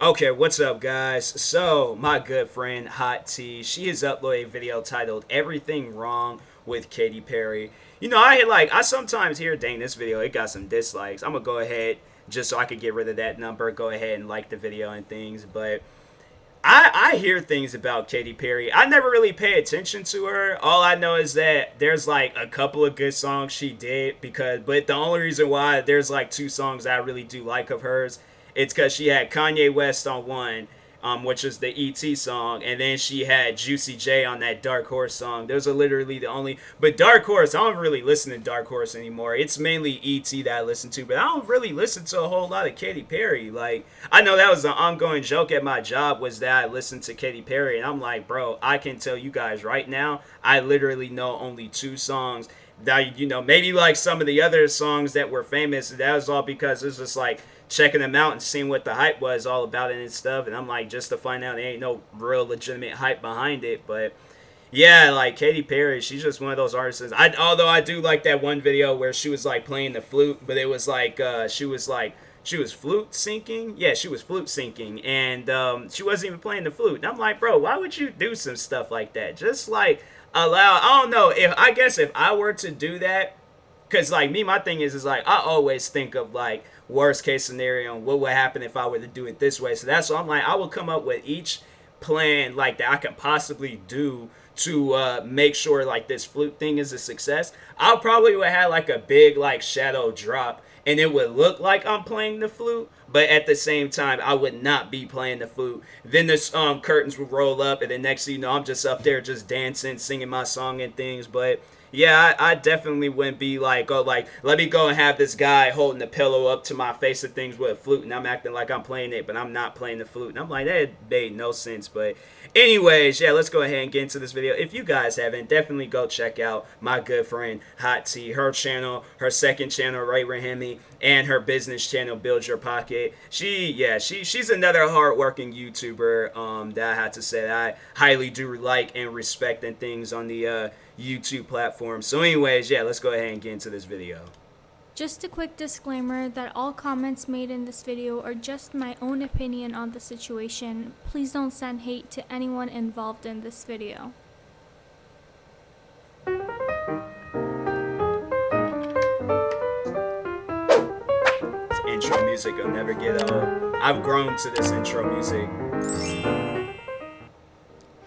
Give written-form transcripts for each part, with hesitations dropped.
Okay, what's up, guys? So, my good friend Hot T, she has uploaded a video titled "Everything Wrong with Katy Perry." I sometimes hear, dang, this video it got some dislikes. I'm gonna go ahead just so I could get rid of that number. Go ahead and like the video and things, but I hear things about Katy Perry. I never really pay attention to her. All I know is that there's like a couple of good songs she did but the only reason why there's like two songs that I really do like of hers, it's because she had Kanye West on one, which is the ET song, and then she had Juicy J on that Dark Horse song. Those are literally the only. But Dark Horse, I don't really listen to Dark Horse anymore. It's mainly ET that I listen to, but I don't really listen to a whole lot of Katy Perry. Like, I know that was an ongoing joke at my job was that I listened to Katy Perry, and I'm like, bro, I can tell you guys right now, I literally know only two songs. That, maybe like some of the other songs that were famous, that was all because it's just like checking them out and seeing what the hype was all about it and stuff. And I'm like, just to find out there ain't no real legitimate hype behind it. But yeah, like Katy Perry, she's just one of those artists. Although I do like that one video where she was like playing the flute, but it was like she was flute syncing. Yeah, she was flute syncing, and she wasn't even playing the flute. And I'm like, bro, why would you do some stuff like that? Just like allow. I don't know. If I were to do that, because like me, my thing is like I always think of like worst case scenario and what would happen if I were to do it this way. So that's why I'm like I will come up with each plan like that I can possibly do to make sure like this flute thing is a success. I'll probably would have like a big like shadow drop, and it would look like I'm playing the flute, but at the same time I would not be playing the flute. Then the curtains would roll up, and then next thing you know I'm just up there just dancing, singing my song and things. But yeah, I definitely wouldn't be like, oh, like, let me go and have this guy holding the pillow up to my face and things with a flute, and I'm acting like I'm playing it, but I'm not playing the flute. And I'm like, that made no sense. But anyways, yeah, let's go ahead and get into this video. If you guys haven't, definitely go check out my good friend Hot T, her channel, her second channel, Ray Rahimi, and her business channel, Build Your Pocket. She's another hardworking YouTuber that I have to say that I highly do like and respect and things on the YouTube platform. So anyways, yeah, let's go ahead and get into this video. Just a quick disclaimer that all comments made in this video are just my own opinion on the situation. Please don't send hate to anyone involved in this video. This intro music will never get old. I've grown to this intro music.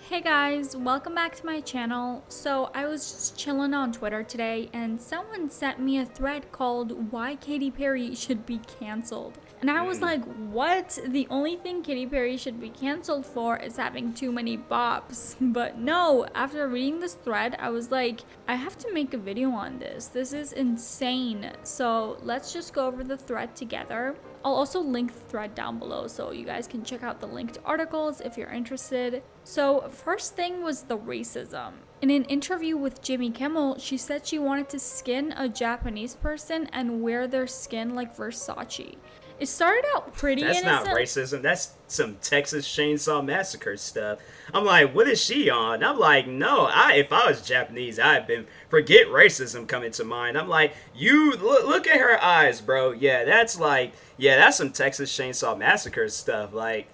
Hey guys, welcome back to my channel. So I was just chilling on Twitter today and someone sent me a thread called "Why Katy Perry Should Be Cancelled." And I was like, what? The only thing Katy Perry should be cancelled for is having too many bops. But no, after reading this thread, I was like, I have to make a video on this. This is insane. So let's just go over the thread together. I'll also link the thread down below so you guys can check out the linked articles if you're interested. So first thing was the racism. In an interview with Jimmy Kimmel, she said she wanted to skin a Japanese person and wear their skin like Versace. It started out pretty innocent. That's not racism. That's some Texas Chainsaw Massacre stuff. I'm like, what is she on? I'm like, no. If I was Japanese, I'd been forget racism coming to mind. I'm like, you look at her eyes, bro. Yeah, that's some Texas Chainsaw Massacre stuff. Like,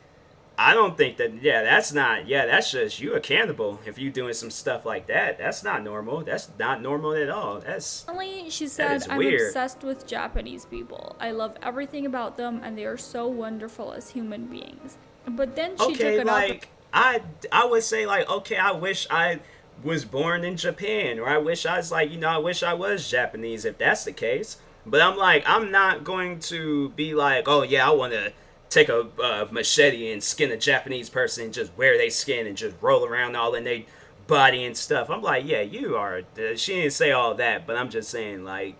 I don't think that. That's just you a cannibal if you doing some stuff like that. That's not normal. That's not normal at all. She said, I'm weird. obsessed with Japanese people. I love everything about them and they are so wonderful as human beings. But then she took it like I would say like, okay, I wish I was born in Japan, or I wish I was like, I wish I was Japanese if that's the case. But I'm like, I'm not going to be like, oh yeah, I want to take a machete and skin a Japanese person and just wear their skin and just roll around all in their body and stuff. I'm like, yeah, you are. She didn't say all that, but I'm just saying, like,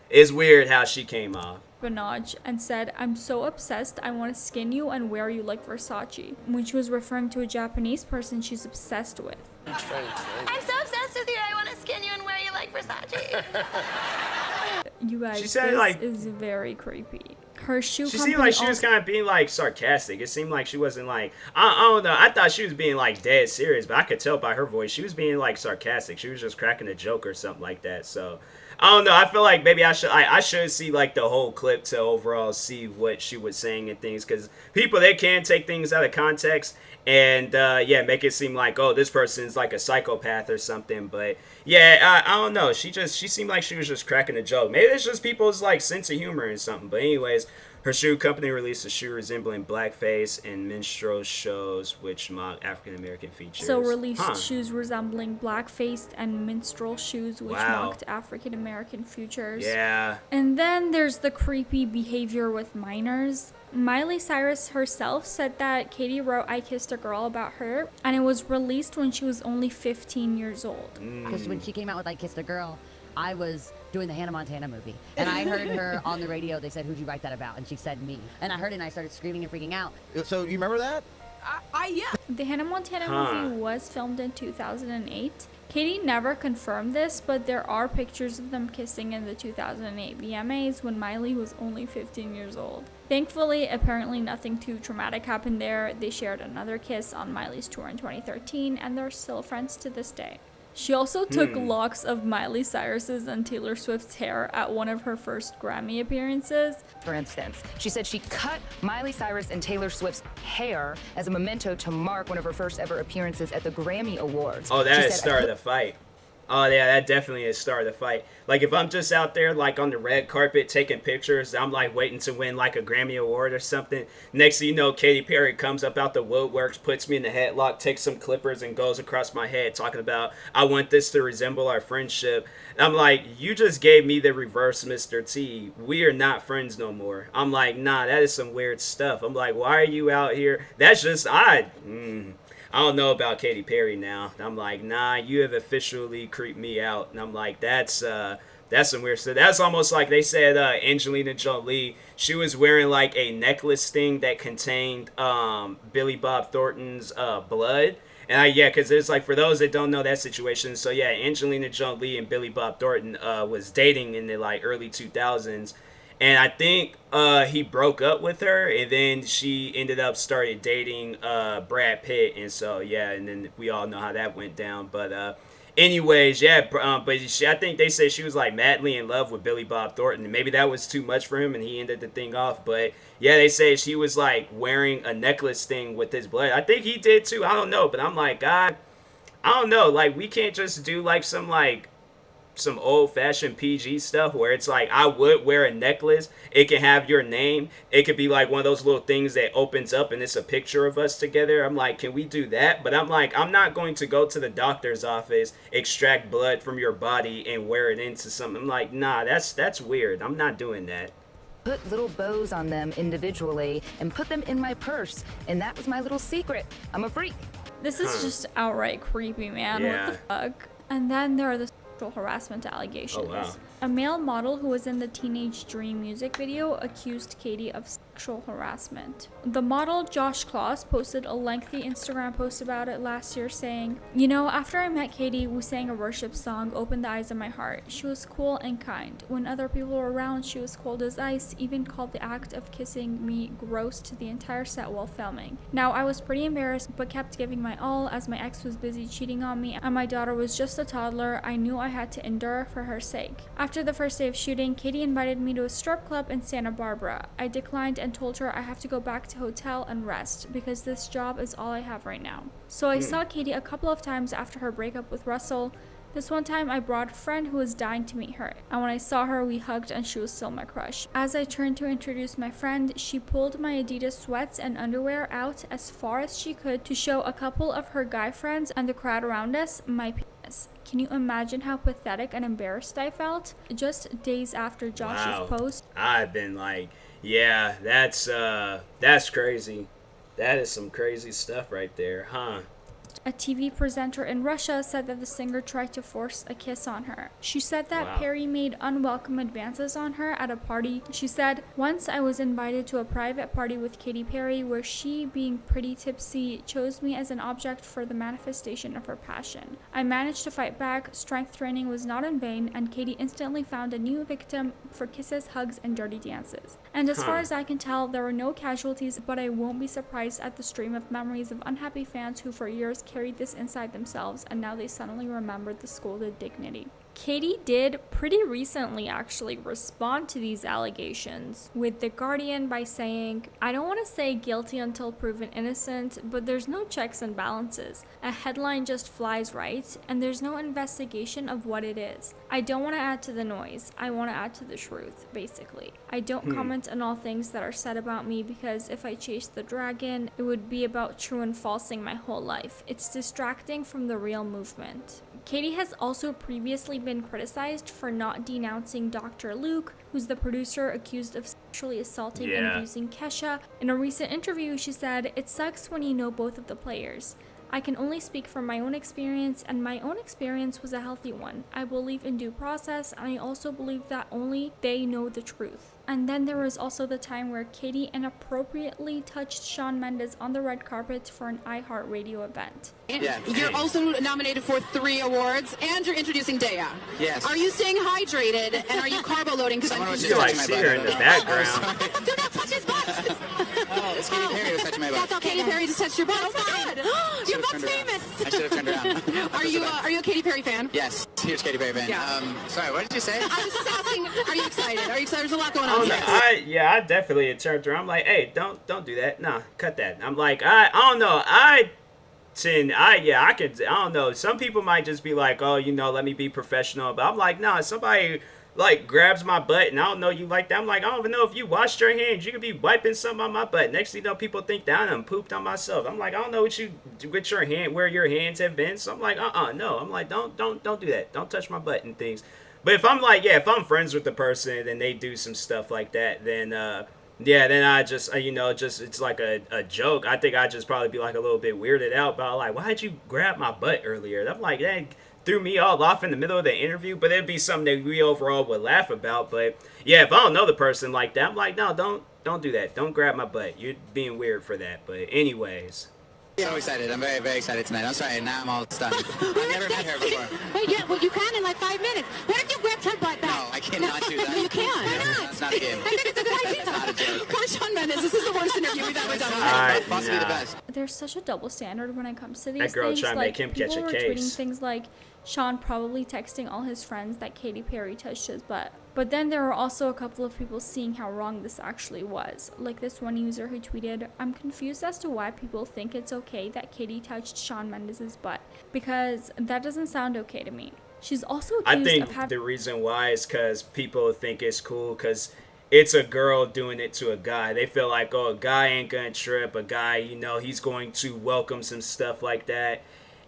it's weird how she came off. Minaj and said, I'm so obsessed, I want to skin you and wear you like Versace. When she was referring to a Japanese person she's obsessed with. I'm so obsessed with you, I want to skin you and wear you like Versace. You guys, she said, this is very creepy. Her shoe She seemed like she was kind of being like sarcastic. It seemed like she wasn't like, I don't know. I thought she was being like dead serious, but I could tell by her voice she was being like sarcastic. She was just cracking a joke or something like that. So I don't know. I feel like maybe I should see like the whole clip to overall see what she was saying and things, because people, they can take things out of context and yeah, make it seem like, oh, this person's like a psychopath or something. But yeah, I don't know. She seemed like she was just cracking a joke. Maybe it's just people's like sense of humor and something. But anyways, her shoe company released a shoe resembling blackface and minstrel shows which mock African American features. So released shoes resembling blackface and minstrel shoes which mocked African American features. Yeah. And then there's the creepy behavior with minors. Miley Cyrus herself said that Katy wrote I Kissed a Girl about her, and it was released when she was only 15 years old. Because when she came out with I Kissed a Girl, I was doing the Hannah Montana movie. And I heard her on the radio. They said, who'd you write that about? And she said me. And I heard it and I started screaming and freaking out. So you remember that? Yeah. The Hannah Montana movie was filmed in 2008. Katy never confirmed this, but there are pictures of them kissing in the 2008 VMAs when Miley was only 15 years old. Thankfully, apparently nothing too traumatic happened there. They shared another kiss on Miley's tour in 2013, and they're still friends to this day. She also took locks of Miley Cyrus's and Taylor Swift's hair at one of her first Grammy appearances. For instance, she said she cut Miley Cyrus and Taylor Swift's hair as a memento to mark one of her first ever appearances at the Grammy Awards. Oh, that is start of the fight. Oh, yeah, that definitely is start of the fight. Like, if I'm just out there, like, on the red carpet taking pictures, I'm, like, waiting to win, like, a Grammy Award or something. Next thing you know, Katy Perry comes up out the woodworks, puts me in the headlock, takes some clippers, and goes across my head talking about, I want this to resemble our friendship. And I'm like, you just gave me the reverse Mr. T. We are not friends no more. I'm like, nah, that is some weird stuff. I'm like, why are you out here? That's just odd. I don't know about Katy Perry now. I'm like, nah, you have officially creeped me out. And I'm like, that's some weird stuff. That's almost like they said Angelina Jolie, she was wearing like a necklace thing that contained Billy Bob Thornton's blood. And yeah, because it's like, for those that don't know that situation, so yeah, Angelina Jolie and Billy Bob Thornton was dating in the like early 2000s. And I think he broke up with her, and then she ended up started dating Brad Pitt, and so yeah, and then we all know how that went down. But anyways, yeah, I think they said she was like madly in love with Billy Bob Thornton, and maybe that was too much for him, and he ended the thing off. But yeah, they say she was like wearing a necklace thing with his blood. I think he did too. I don't know, but I'm like, God, I don't know. Like, we can't just do like some old-fashioned PG stuff where it's like, I would wear a necklace, it can have your name, it could be like one of those little things that opens up and it's a picture of us together. I'm like, can we do that? But I'm like, I'm not going to go to the doctor's office, extract blood from your body and wear it into something. I'm like, nah, that's weird. I'm not doing that. Put little bows on them individually and put them in my purse, and that was my little secret. I'm a freak. This is just outright creepy, man. Yeah. What the fuck? And then there are the harassment allegations. Oh, wow. A male model who was in the Teenage Dream music video accused Katy of sexual harassment. The model, Josh Kloss, posted a lengthy Instagram post about it last year saying, you know, after I met Katy, we sang a worship song, Open the Eyes of My Heart. She was cool and kind. When other people were around, she was cold as ice, even called the act of kissing me gross to the entire set while filming. Now, I was pretty embarrassed, but kept giving my all as my ex was busy cheating on me and my daughter was just a toddler. I knew I had to endure for her sake. After the first day of shooting, Katy invited me to a strip club in Santa Barbara. I declined and told her I have to go back to hotel and rest because this job is all I have right now. So I saw Katy a couple of times after her breakup with Russell. This one time I brought a friend who was dying to meet her, and when I saw her we hugged and she was still my crush. As I turned to introduce my friend, she pulled my Adidas sweats and underwear out as far as she could to show a couple of her guy friends and the crowd around us my penis. Can you imagine how pathetic and embarrassed I felt? Just days after Josh's post, I've been like, yeah, that's crazy. That is some crazy stuff right there, huh? A TV presenter in Russia said that the singer tried to force a kiss on her. She said that Perry made unwelcome advances on her at a party. She said, once I was invited to a private party with Katy Perry where she, being pretty tipsy, chose me as an object for the manifestation of her passion. I managed to fight back, strength training was not in vain, and Katy instantly found a new victim for kisses, hugs, and dirty dances. And as far as I can tell, there were no casualties, but I won't be surprised at the stream of memories of unhappy fans who for years carried this inside themselves and now they suddenly remembered the scolded dignity. Katy did pretty recently actually respond to these allegations with The Guardian by saying, "I don't want to say guilty until proven innocent, but there's no checks and balances. A headline just flies right, and there's no investigation of what it is. I don't want to add to the noise. I want to add to the truth," basically. "I don't comment on all things that are said about me because if I chased the dragon, it would be about true and falsing my whole life. It's distracting from the real movement." Katy has also previously been criticized for not denouncing Dr. Luke, who's the producer accused of sexually assaulting and abusing Kesha. In a recent interview, she said, "It sucks when you know both of the players. I can only speak from my own experience, and my own experience was a healthy one. I believe in due process, and I also believe that only they know the truth." And then there was also the time where Katy inappropriately touched Shawn Mendes on the red carpet for an iHeartRadio event. Yeah. You're also nominated for 3 awards, and you're introducing Daya. Yes. Are you staying hydrated, and are you carbo loading? Because Someone was You just like touching see my her butt. in the background. Do not touch his butt. Oh, it's Katy Perry was touching my butt. That's how Katy Perry just touched your butt. Oh my God. Your Should've butt's turned around. famous. I should have turned around. Are you a Katy Perry fan? Yes, huge Katy Perry fan. Yeah. Sorry, what did you say? I was just asking, are you excited? Are you excited? There's a lot going Oh, on no, here. I definitely interrupted her. I'm like, hey, don't do that. Nah, cut that. I'm like, I don't know. I don't know. Some people might just be like, oh, let me be professional. But I'm like, nah, somebody like grabs my butt and I don't know you like that. I'm like, I don't even know if you washed your hands. You could be wiping something on my butt. Next thing you know, people think that I done pooped on myself. I'm like, I don't know what you with your hand, where your hands have been. So I'm like, no. I'm like, don't do that. Don't touch my butt and things. But if I'm like, if I'm friends with the person and they do some stuff like that, then then I just, it's like a joke. I think I'd just probably be like a little bit weirded out. But I'm like, why'd you grab my butt earlier? I'm like, that threw me all off in the middle of the interview. But it'd be something that we overall would laugh about. But yeah, if I don't know the person like that, I'm like, no, don't do that. Don't grab my butt. You're being weird for that. But anyways. So excited. I'm very, very excited tonight. I'm sorry. Now I'm all stunned. I've never met her before. Wait, yeah, well, you can in like 5 minutes. What if you whipped her butt back? No, I cannot do that. No, you can. Why not? That's not a game. I think it's a good idea. That's not a joke. Poor Shawn Mendes. This is the worst interview we've ever done. Possibly the best. There's such a double standard when it comes to these That girl things. trying to make him catch a people were case. tweeting things like Shawn probably texting all his friends that Katy Perry touched his butt. But then there were also a couple of people seeing how wrong this actually was. Like this one user who tweeted, "I'm confused as to why people think it's okay that Katy touched Shawn Mendes' butt, because that doesn't sound okay to me." She's also accused I think of having... the reason why is because people think it's cool because it's a girl doing it to a guy. They feel like, oh, a guy ain't gonna trip. A guy, he's going to welcome some stuff like that.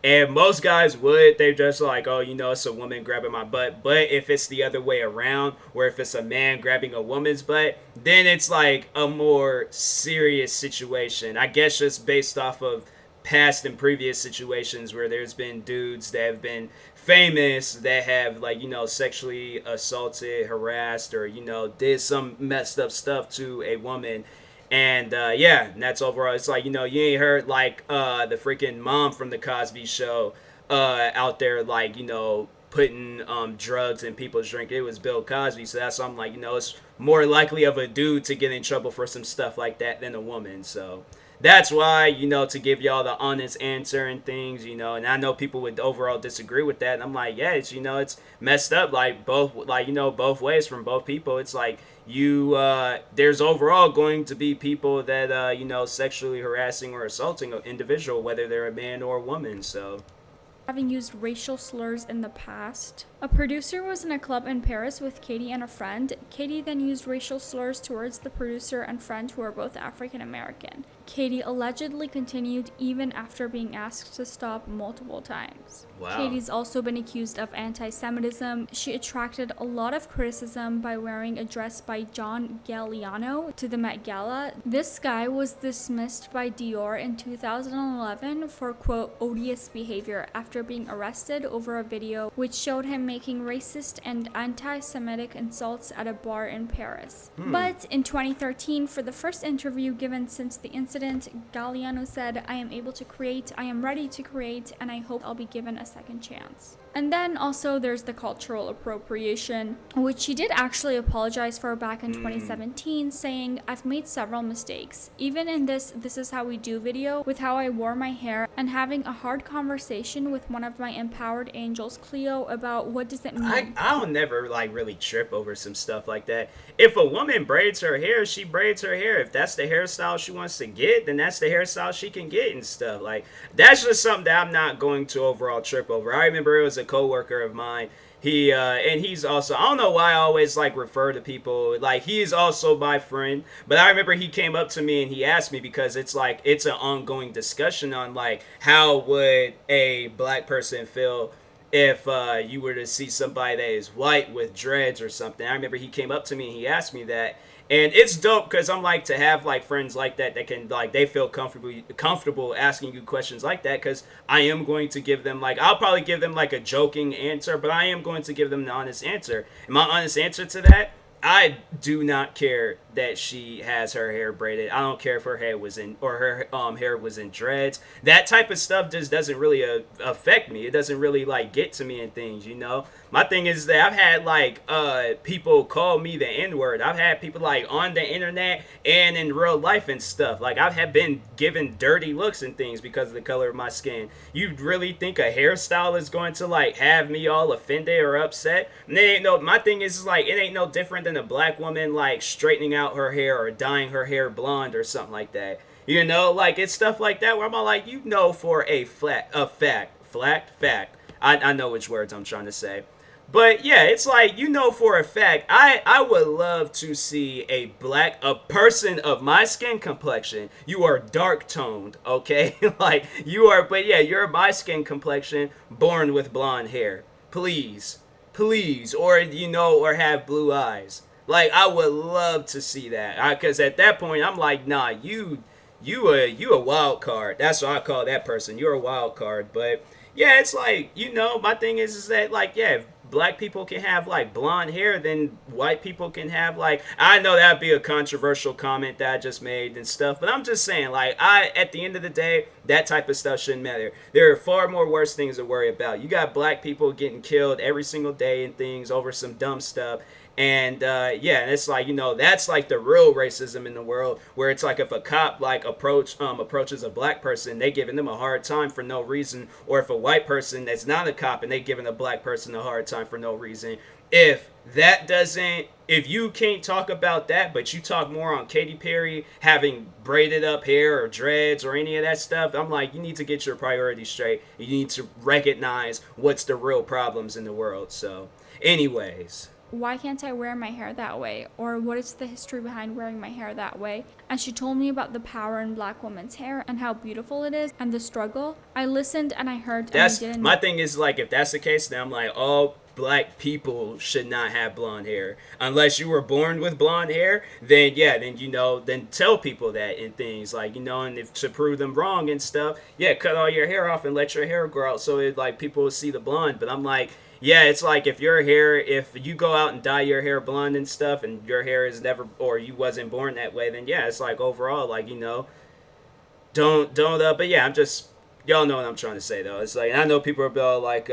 And most guys would. They're just like, oh, it's a woman grabbing my butt. But if it's the other way around, where if it's a man grabbing a woman's butt, then it's like a more serious situation. I guess just based off of past and previous situations where there's been dudes that have been famous that have sexually assaulted, harassed, or did some messed up stuff to a woman. And and that's overall. It's like, you ain't heard like the freaking mom from the Cosby Show out there putting drugs in people's drink. It was Bill Cosby, so that's something like, it's more likely of a dude to get in trouble for some stuff like that than a woman. So that's why, to give y'all the honest answer and things, and I know people would overall disagree with that. And I'm like, yeah, it's messed up, both ways from both people. It's like there's overall going to be people that, sexually harassing or assaulting an individual, whether they're a man or a woman. So having used racial slurs in the past. A producer was in a club in Paris with Katy and a friend. Katy then used racial slurs towards the producer and friend, who are both African American. Katy allegedly continued even after being asked to stop multiple times. Wow. Katy's also been accused of anti-Semitism. She attracted a lot of criticism by wearing a dress by John Galliano to the Met Gala. This guy was dismissed by Dior in 2011 for, quote, odious behavior after being arrested over a video which showed him making racist and anti-Semitic insults at a bar in Paris. But in 2013, for the first interview given since the incident, incident, Galliano said, "I am able to create, I am ready to create, and I hope I'll be given a second chance." And then also there's the cultural appropriation, which she did actually apologize for back in 2017, saying, "I've made several mistakes. Even in this is how we do video, with how I wore my hair, and having a hard conversation with one of my empowered angels, Cleo, about what does it mean." I'll never like really trip over some stuff like that. If a woman braids her hair, she braids her hair. If that's the hairstyle she wants to get, then that's the hairstyle she can get and stuff. Like, that's just something that I'm not going to overall trip over. I remember it was a coworker of mine. And he's also, I don't know why I always like refer to people, like he's also my friend, but I remember he came up to me and he asked me, because it's like, it's an ongoing discussion on like, how would a black person feel if you were to see somebody that is white with dreads or something. I remember he came up to me and he asked me that. And it's dope because I'm like to have like friends like that that can like, they feel comfortable asking you questions like that, because I am going to give them like, I'll probably give them like a joking answer, but I am going to give them the honest answer. And my honest answer to that, I do not care that she has her hair braided. I don't care if her hair was in, or her hair was in dreads. That type of stuff just doesn't really affect me. It doesn't really like get to me and things, you know. My thing is that I've had like people call me the N-word. I've had people like on the internet and in real life and stuff. Like, I've been given dirty looks and things because of the color of my skin. You really think a hairstyle is going to like have me all offended or upset? And it ain't no. My thing is like, it ain't no different than a black woman like straightening out her hair or dyeing her hair blonde or something like that. You know, like it's stuff like that where I'm all like, you know, for a fact. I know which words I'm trying to say. But yeah, it's like, you know, for a fact, I would love to see a person of my skin complexion. You are dark toned, okay? Like, you are, but yeah, you're my skin complexion, born with blonde hair. Please, or, you know, or have blue eyes. Like, I would love to see that. Because at that point, I'm like, nah, you a wild card. That's what I call that person. You're a wild card. But yeah, it's like, you know, my thing is that, like, yeah, if black people can have like blonde hair, then white people can have like, I know that'd be a controversial comment that I just made and stuff, but I'm just saying, like, at the end of the day, that type of stuff shouldn't matter. There are far more worse things to worry about. You got black people getting killed every single day and things over some dumb stuff. And yeah, and it's like, you know, that's like the real racism in the world, where it's like if a cop like approaches a black person, they giving them a hard time for no reason, or if a white person that's not a cop and they giving a black person a hard time for no reason. If you can't talk about that, but you talk more on Katy Perry having braided up hair or dreads or any of that stuff, I'm like, you need to get your priorities straight. You need to recognize what's the real problems in the world. So anyways, why can't I wear my hair that way? Or what is the history behind wearing my hair that way? And she told me about the power in black women's hair and how beautiful it is and the struggle. I listened and I heard. That's and I didn't. My thing is like, if that's the case, then I'm like, all black people should not have blonde hair. Unless you were born with blonde hair, then yeah, then, you know, then tell people that and things like, you know, and if to prove them wrong and stuff, yeah, cut all your hair off and let your hair grow out so it like people will see the blonde. But I'm like, yeah, it's like if you go out and dye your hair blonde and stuff and your hair is never, or you wasn't born that way, then yeah, it's like overall, like, you know, don't, but yeah, I'm just, y'all know what I'm trying to say though. It's like, I know people are like,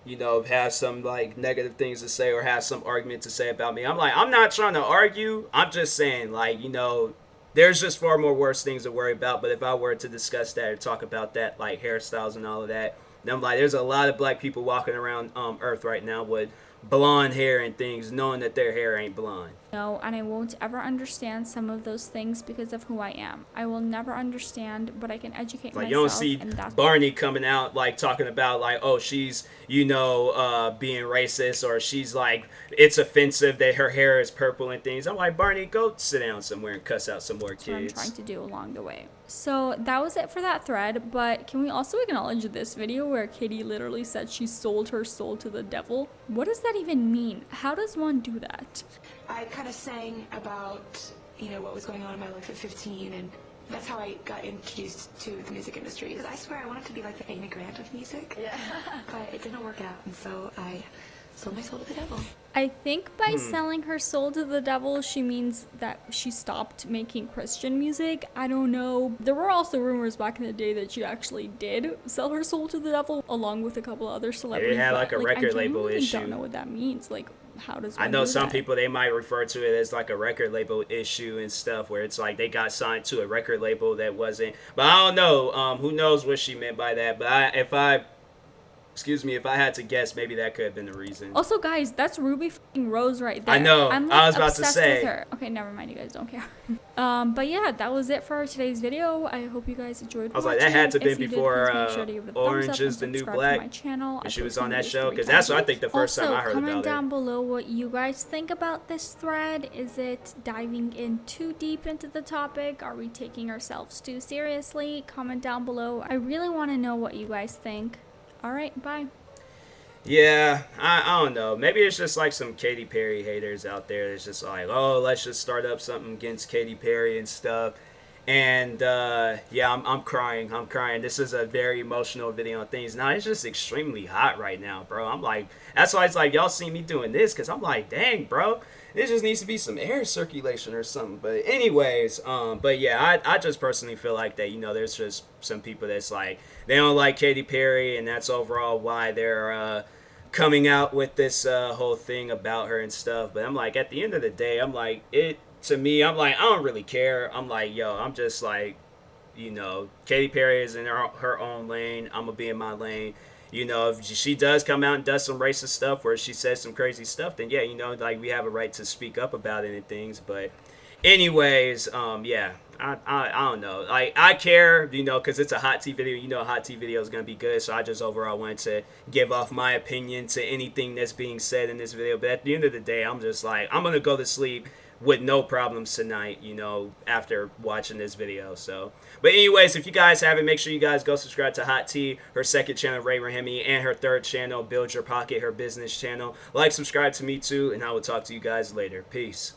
you know, have some like negative things to say or have some argument to say about me. I'm like, I'm not trying to argue. I'm just saying, like, you know, there's just far more worse things to worry about. But if I were to discuss that or talk about that, like hairstyles and all of that, then I'm like, there's a lot of black people walking around Earth right now with blonde hair and things, knowing that their hair ain't blonde. No, and I won't ever understand some of those things because of who I am. I will never understand, but I can educate myself. Like, you don't see Barney coming out like talking about like, oh, she's, you know, being racist, or she's like, it's offensive that her hair is purple and things. I'm like, Barney, go sit down somewhere and cuss out some more kids. That's what I'm trying to do along the way. So that was it for that thread, but can we also acknowledge this video where Katy literally said she sold her soul to the devil? What does that even mean? How does one do that? I kind of sang about, you know, what was going on in my life at 15, and that's how I got introduced to the music industry. Because I swear I wanted to be like the Amy Grant of music, yeah. But it didn't work out, and so I sold my soul to the devil. I think by selling her soul to the devil, she means that she stopped making Christian music. I don't know. There were also rumors back in the day that she actually did sell her soul to the devil, along with a couple other celebrities. It had like a record label I issue. don't know what that means. Like, how does I one know do some that? people, they might refer to it as like a record label issue and stuff, where it's like they got signed to a record label that wasn't. But I don't know. Who knows what she meant by that? But if I had to guess, maybe that could have been the reason. Also, guys, that's Ruby fucking Rose right there. I know. I'm, I was about to obsessed say. with her. Okay, never mind. You guys don't care. But yeah, that was it for today's video. I hope you guys enjoyed. I was like, that had to have been If you did, before please make sure to give it a thumbs up Orange and is the New subscribe Black. to my channel. And I she was post on that videos show, 3 because times that's a what I week. think the first time I heard comment about down her. below what you guys think about this thread. Is it diving in too deep into the topic? Are we taking ourselves too seriously? Comment down below. I really want to know what you guys think. All right, bye. Yeah, I don't know. Maybe it's just like some Katy Perry haters out there that's just like, oh, let's just start up something against Katy Perry and stuff. And yeah, I'm crying. I'm crying. This is a very emotional video on things. Now, it's just extremely hot right now, bro. I'm like, that's why it's like, y'all see me doing this, because I'm like, dang, bro. There just needs to be some air circulation or something. But anyways, but yeah, I just personally feel like that, you know, there's just some people that's like, they don't like Katy Perry, and that's overall why they're coming out with this whole thing about her and stuff. But I'm like, at the end of the day, I'm like, to me, I'm like, I don't really care. I'm like, yo, I'm just like, you know, Katy Perry is in her own lane. I'm gonna be in my lane. You know, if she does come out and does some racist stuff where she says some crazy stuff, then yeah, you know, like, we have a right to speak up about it and things. But anyways, yeah, I don't know. Like, I care, you know, because it's a hot tea video. You know, a hot tea video is going to be good. So I just overall wanted to give off my opinion to anything that's being said in this video. But at the end of the day, I'm just like, I'm going to go to sleep with no problems tonight, you know, after watching this video. So, but anyways, if you guys haven't, make sure you guys go subscribe to Hot Tea, her second channel, Ray Rahimi, and her third channel, Build Your Pocket, her business channel. Like, subscribe to me too, and I will talk to you guys later. Peace.